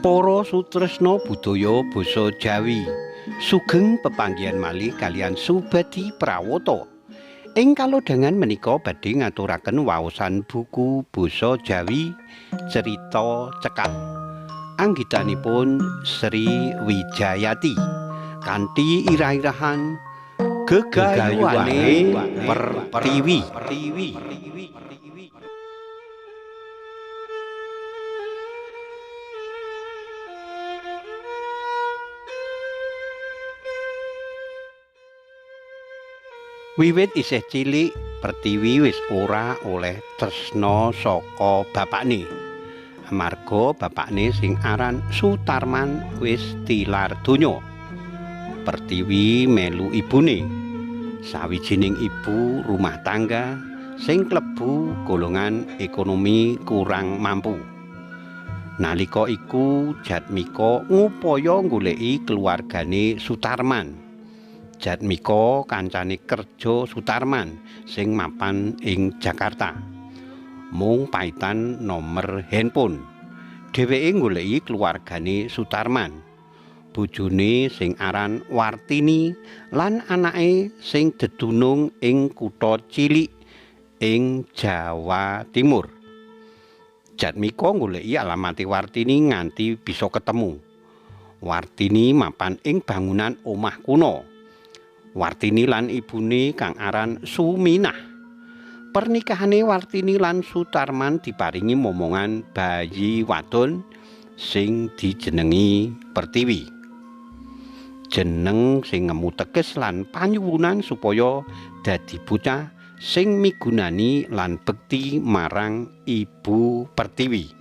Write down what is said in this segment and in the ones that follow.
Para sutresna budaya basa Jawi sugeng pepanggihan malih kalian Subadi Prawata. Ing kalodhangan menika badhe ngaturaken waosan buku basa Jawi Cerita Cekak. Anggitanipun Sri Wijayati kanthi irah-irahan gegayuhane Pertiwi. Wiwit isih cilik, Pertiwi wis ora oleh tresna saka bapakne. Amarga bapakne sing aran Sutarman wis tilar donya. Pertiwi melu ibune, sawijining ibu rumah tangga sing klebu golongan ekonomi kurang mampu. Nalika iku Jatmika ngupaya goleki keluargane Sutarman. Jatmika kancane kerja Sutarman sing mapan ing Jakarta. Mung paitan nomer handphone. Dheweke goleki keluargane Sutarman. Bojone sing aran Wartini lan anake sing dedunung ing kutha cilik ing Jawa Timur. Jatmika goleki alamate Wartini nganti bisa ketemu. Wartini mapan ing bangunan omah kuno. Wartini lan ibune kang aran Suminah. Pernikahane Wartini lan Sutarman diparingi momongan bayi wadon sing dijenengi Pertiwi. Jeneng sing ngemu teges lan panyuwunan supaya dadi bocah sing migunani lan bekti marang Ibu Pertiwi.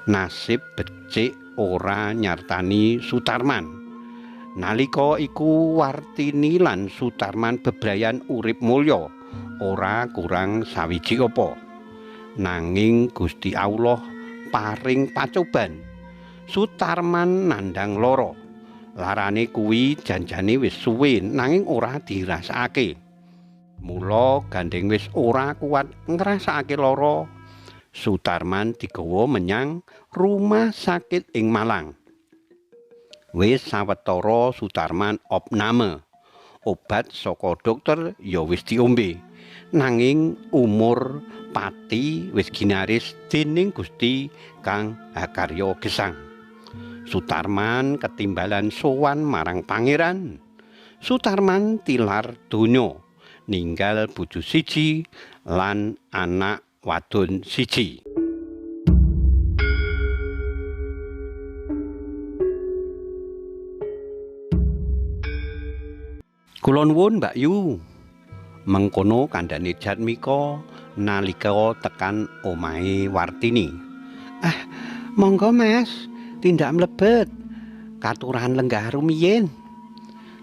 Nasib becik ora nyartani Sutarman. Nalika iku Wartini lan Sutarman bebrayan urip mulya, ora kurang sawiji apa. Nanging Gusti Allah paring pacoban. Sutarman nandhang lara. Larane kuwi janjane wis suwe nanging ora dirasakake. Mula gandeng wis ora kuat ngrasakake lara, Sutarman digawa menyang rumah sakit ing Malang. Wis sawetara Sutarman opname. Obat saka dokter ya wis diombe. Nanging umur pati wis ginaris dening Gusti kang hakarya gesang. Sutarman ketimbalan sowan marang pangeran. Sutarman tilar donya, ninggal bojo siji lan anak wadon siji. Kula nuwun Mbak Yu. Mengkono kandhane Jatmika nalika tekan omahe Wartini. Monggo Mas, tindak mlebet. Katuran lenggah rumiyin.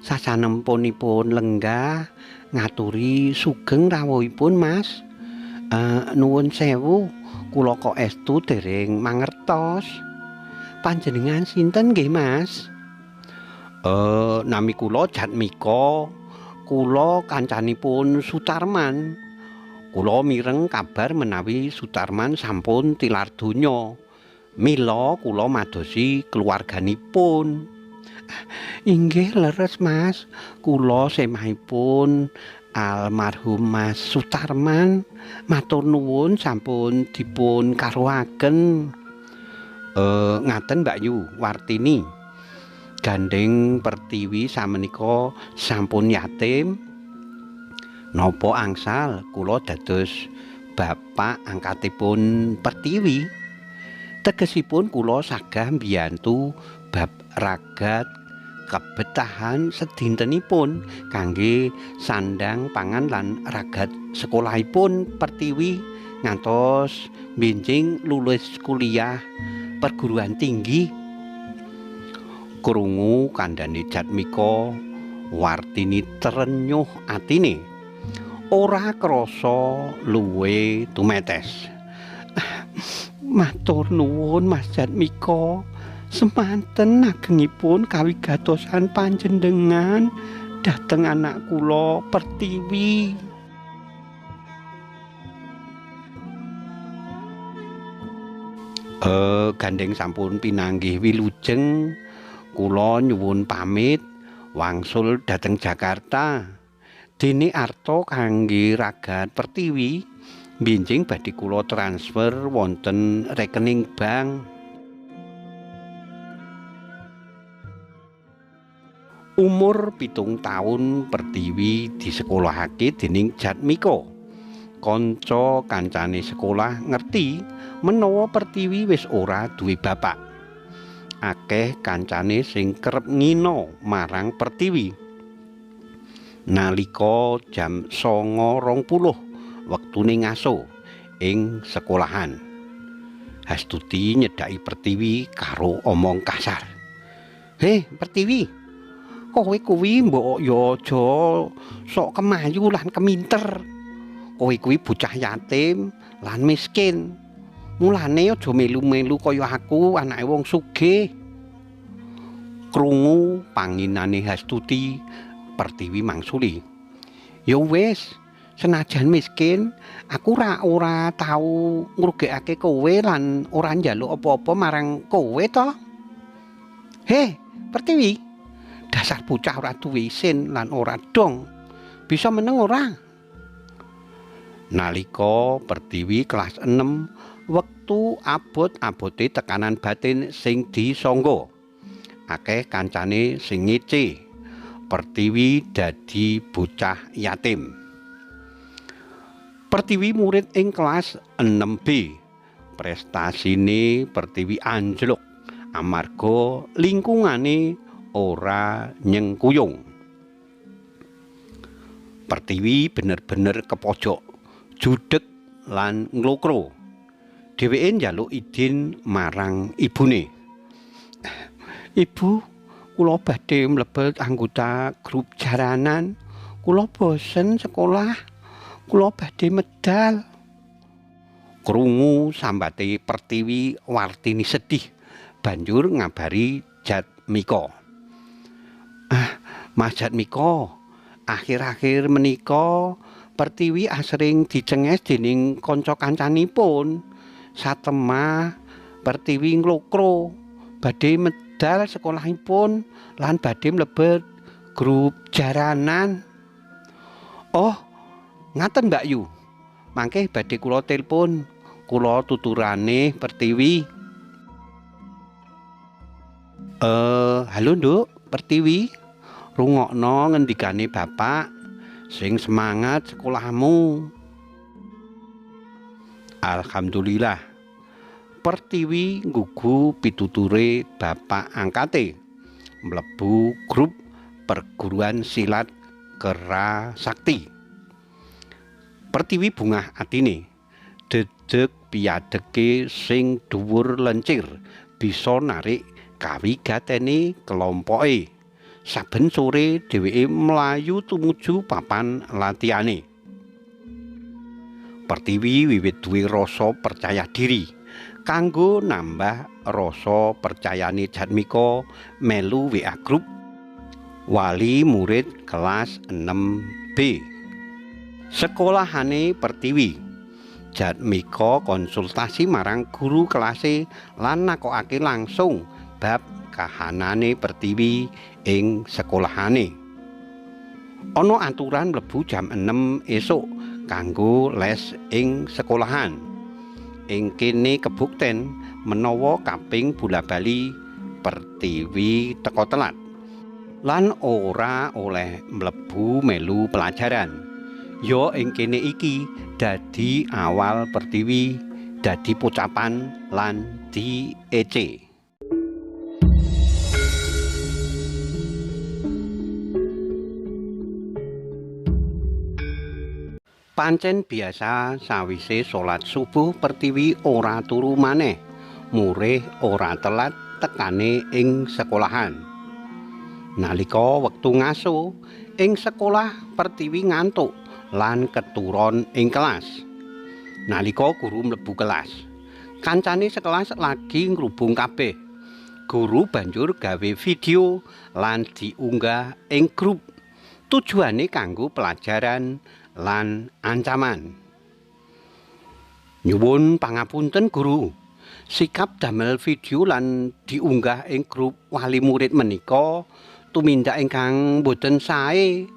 Sasampunipun lenggah ngaturi sugeng rawuhipun Mas. Nuwun sewu, kula kok estu dereng mangertos. Panjenengan sinten nggih Mas? Nami kula Jatmika. Kula kancanipun Sutarman. Kula mireng kabar menawi Sutarman sampun tilar donya. Mila kula madosi keluarganipun. Inggih leres Mas. Kula semahipun almarhum Mas Sutarman matur nuwun sampun dipun karuhaken. Ngaten Mbak Yu, Wartini. Gandeng Pertiwi samenika sampun yatim. Napa angsal kula dados bapak angkatipun Pertiwi. Tegesipun kula sagah mbiyantu bab ragat kebetahan sedintenipun kangge sandang pangan lan ragat sekolahipun Pertiwi ngantos benjing lulus kuliah perguruan tinggi. Krungu kandhane Jatmika, Wartini terenyuh atine. Ora krasa luwe tumetes. Matur nuwun Mas Jatmika, semanten agengipun kawigatosan panjenengan dhateng anak kula Pertiwi. Gandeng sampun pinanggih wilujeng, kula nyuwun pamit wangsul dhateng Jakarta. Dene arta kangge ragad Pertiwi benjing badhe kula transfer wonten rekening bank. Umur 7 taun Pertiwi disekolahake dening Jatmiko. Kanca kancane sekolah ngerti menawa Pertiwi wis ora duwe bapak. Akeh kancane sing kerep ngina marang Pertiwi. Nalika jam 09.20 wektune ngaso ing sekolahan, Hastuti nyedhaki Pertiwi karo omong kasar. "Heh, Pertiwi, kowe kuwi mbok ya aja sok kemayu lan keminter. Kowe kuwi bocah yatim lan miskin. Mulane aja melu-melu kaya aku, anake wong sugih." Krungu panginane Hastuti, Pertiwi mangsuli. "Ya wis, senajan miskin, aku ora tau ngrugekake kowe lan ora njaluk apa-apa marang kowe to." "Heh, Pertiwi, dasar bocah ora duwe isin lan ora dong. Bisa meneng ora?" Nalika Pertiwi kelas 6, wektu abot-abote tekanan batin sing disangga. Akeh kancane sing ngece Pertiwi dadi bocah yatim. Pertiwi murid ing kelas 6B. Prestasine Pertiwi anjlok amarga lingkungane ora nyengkuyung. Pertiwi bener-bener kepojok, judeg lan nglokro. Dheweke njaluk idin marang ibune. "Ibu, kula badhe mlebet anggota grup jaranan. Kula bosen sekolah. Kula badhe medal." Krungu sambate Pertiwi, Wartini sedih, banjur ngabari Jatmiko. "Mas Jatmiko, akhir-akhir menika Pertiwi asring dicenges dening kanca kancanipun. Satemah Pertiwi nglokro badhe medal sekolahipun lan badhe mlebet grup jaranan." "Oh, ngaten Mbak Yu. Mangke badhe kula telepon. Kula tuturane Pertiwi." Halo Nduk, Pertiwi. Rungokno ngendikane Bapak. Sing semangat sekolahmu." Alhamdulillah. Pertiwi nggugu pituture bapak angkate mlebu grup perguruan silat Kera Sakti. Pertiwi bungah atine. Dedeg piyadeke sing dhuwur lencir bisa narik kawigatene kelompoke. Saben sore dheweke mlayu tumuju papan latihane. Pertiwi wiwit duwe rasa percaya diri. Kanggo nambah rasa percayane Jatmiko, melu WA grup wali murid kelas 6B. Sekolahane Pertiwi. Jatmiko konsultasi marang guru kelase lan nakokake langsung bab kahanane Pertiwi ing sekolahane. Ana aturan mlebu jam 6 esuk kanggo les ing sekolahan. Ing kene kebukten menawa kaping bola-bali Pertiwi teka telat lan ora oleh mlebu melu pelajaran. Ya ing kene iki dadi awal Pertiwi dadi pocapan lan diece. Pancen biasa sawise salat subuh Pertiwi ora turu maneh, murih ora telat tekane ing sekolahan. Nalika wektu ngaso ing sekolah Pertiwi ngantuk lan keturon ing kelas. Nalika guru mlebu kelas, kancane sekelas lagi ngrubung kabeh. Guru banjur gawe video lan diunggah ing grup. Tujuane kanggo pelajaran lan ancaman. "Nyuwun pangapunten Guru, Sikap damel video lan diunggah ing grup wali murid menika tumindak ingkang boten sae.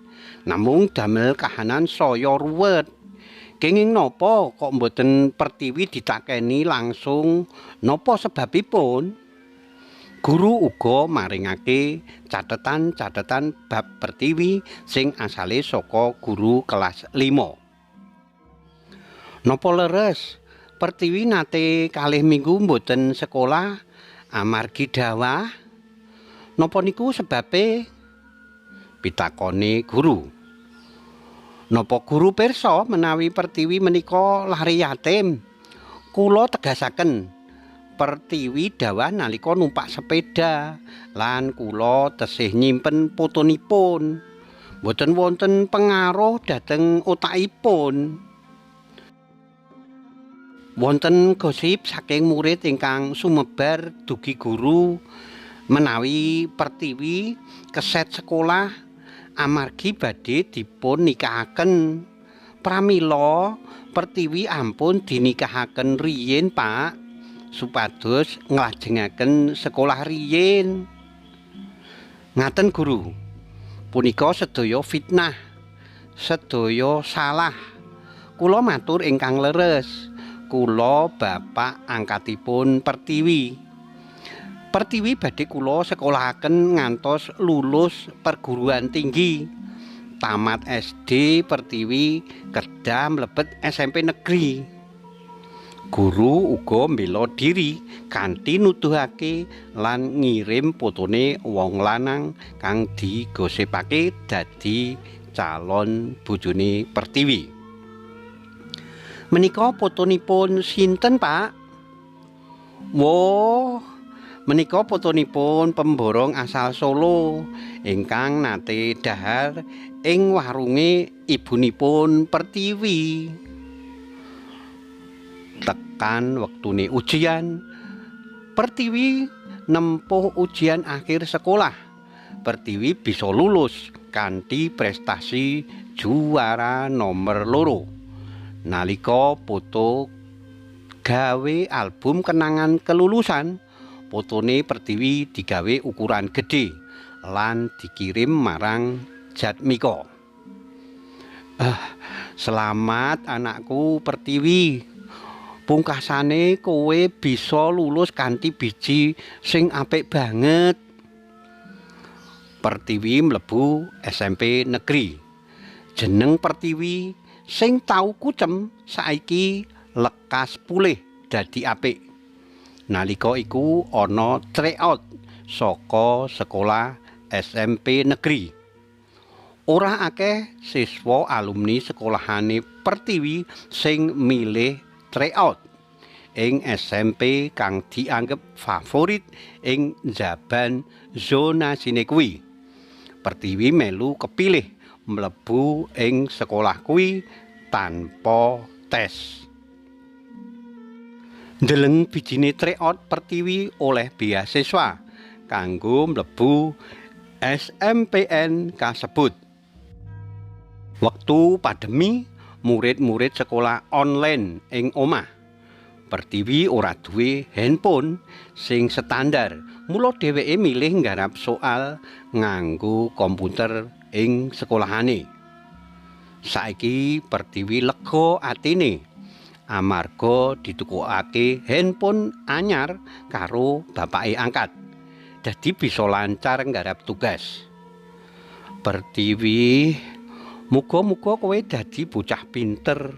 Namung damel kahanan saya ruwet. Kenging napa kok mboten Pertiwi ditakeni langsung napa sebabipun? Guru uga maringake cathetan-cathetan bab Pertiwi sing asale saka guru kelas 5. Napa leres Pertiwi nate kalih minggu mboten sekolah amargi dawah? Napa niku sebabe? Pitakone guru. Napa guru pirsa menawi Pertiwi menika lare yatim? Kula tegasaken Pertiwi dawah nalika numpak sepeda lan kula tesih nyimpen fotonipun. Boten wonten pengaruh dhateng otakipun. Wonten gosip saking murid ingkang sumebar dugi guru menawi Pertiwi keset sekolah amargi badhe dipun nikahaken. Pramila Pertiwi ampun dinikahaken riyin, Pak, supados nglajengaken sekolah riyin. Ngaten guru. Punika sedaya fitnah, sedaya salah. Kula matur ingkang leres. Kula bapak angkatipun Pertiwi. Pertiwi badhe kula sekolahaken ngantos lulus perguruan tinggi. Tamat SD Pertiwi kedah mlebet SMP negeri. Guru uga mbela diri kanthi nuduhake lan ngirim fotone wong lanang kang digosipake dadi calon bojone Pertiwi. Menika fotonipun sinten, Pak? Woh, menika fotonipun pemborong asal Solo ingkang nate dhahar ing warunge ibunipun Pertiwi. Tekan wektune ujian, Pertiwi nempuh ujian akhir sekolah. Pertiwi bisa lulus kanthi prestasi juara nomor 2. Nalika foto gawe album kenangan kelulusan, fotone Pertiwi digawe ukuran gede lan dikirim marang Jatmiko. Selamat anakku Pertiwi. Pungkasane kowe bisa lulus kanthi biji sing apik banget. Pertiwi mlebu SMP negeri. Jeneng Pertiwi sing tau kucem saiki lekas pulih dadi apik. Nalika iku ana tryout saka sekolah SMP negeri. Ora akeh siswa alumni sekolahane Pertiwi sing milih tryout ing SMP kang dianggep favorit ing njaban zonasine kuwi. Pertiwi melu kepilih mlebu ing sekolah kuwi tanpa tes. Ndeleng bijine tryout Pertiwi oleh beasiswa kanggo mlebu SMPN kasebut. Wektu pandemi, murid-murid sekolah online ing omah. Pertiwi ora duwe handphone sing standar, mula dheweke milih nggarap soal nganggo komputer ing sekolahane. Saiki Pertiwi lega atine amarga ditukokake handphone anyar karo bapake angkat. Dadi bisa lancar nggarap tugas. Pertiwi, muga-muga kowe dadi bocah pinter,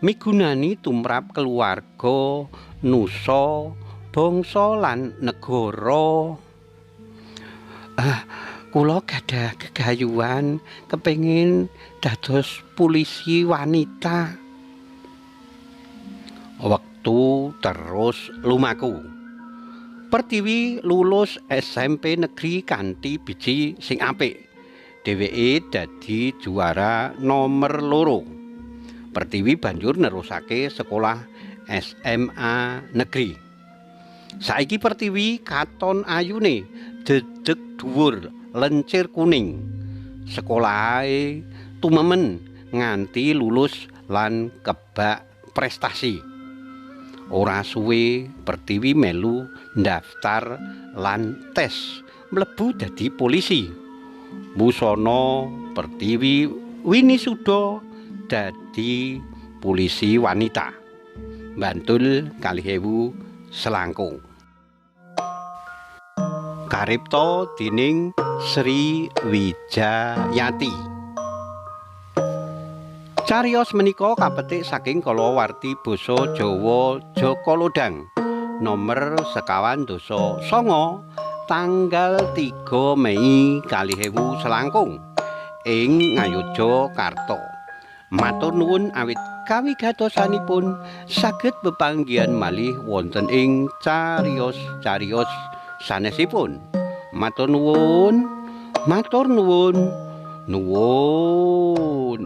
migunani tumrap keluarga, nusa, bangsa lan negara. Kula gadah gegayuhan kepengin dados polisi wanita. Wektu terus lumaku. Pertiwi lulus SMP negeri kanthi biji sing apik. Dheweke dadi juara nomor 2. Pertiwi banjur nerusake sekolah SMA negeri. Saiki Pertiwi katon ayune, dedeg dhuwur, lencir kuning. Sekolahe tumemen nganti lulus lan kebak prestasi. Ora suwe Pertiwi melu ndaftar lan tes mlebu dadi polisi. Busana Pertiwi winisuda dadi polisi wanita. Bantul 2000 selangkung. Karipta dening Sri Wijayati. Cariyos menika kapetik saking kalawarti basa Jawa Jaka Lodang nomor 51 tanggal 3 Mei 2000 selangkung ing Ngayogyakarta. Matur nuwun awit kawigatosanipun saged bepanggihan malih wonten ing cariyos-cariyos sanesipun. Matur nuwun. Nuwun.